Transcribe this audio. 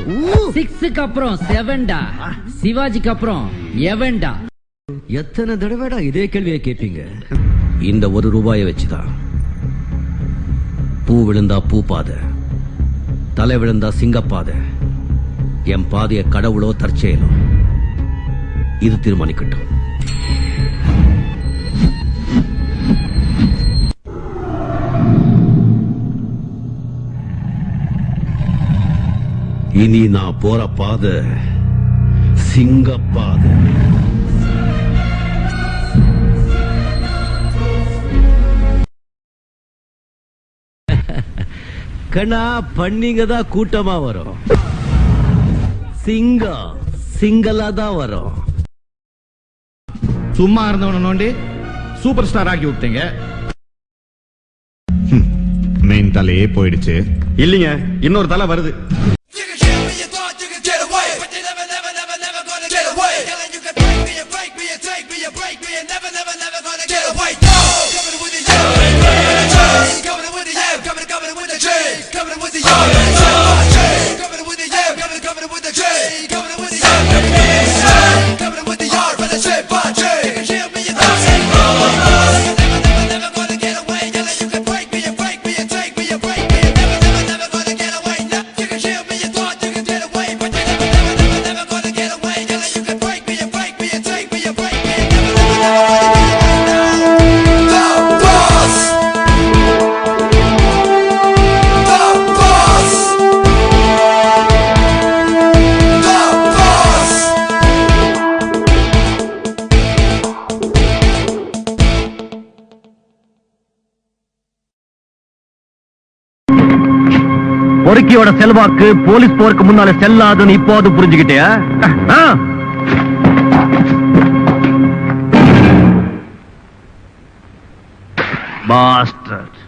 6க்கு அப்புறம் 7டா, சிவாஜிக்கு அப்புறம் எவன்டா? எத்தனை தடவைடா இதே கேள்வியை கேட்பீங்க? இந்த ₹1 வச்சுதான் பூ விழுந்தா பூ பாதை, தலை விழுந்தா சிங்கப்பாதை, என் பாதைய கடவுளோ தற்செயலோ இது தீர்மானிக்கட்டும். இனி நான் போற பாதை சிங்கப்பாதை. கண்ணா, பண்ணிங்க தான் கூட்டமா வரும், சிங்கம் சிங்கலா தான் வரும். சும்மா இருந்தவன நோண்டி சூப்பர் ஸ்டார் ஆக்கி விட்டீங்க. மெயின் தலையே போயிடுச்சு. இல்லீங்க, இன்னொரு தலை வருது. பொறுக்கியோட செல்வாக்கு போலீஸ் போருக்கு முன்னால செல்லாதுன்னு இப்போது புரிஞ்சுக்கிட்டியா? பாஸ்டர்ட்.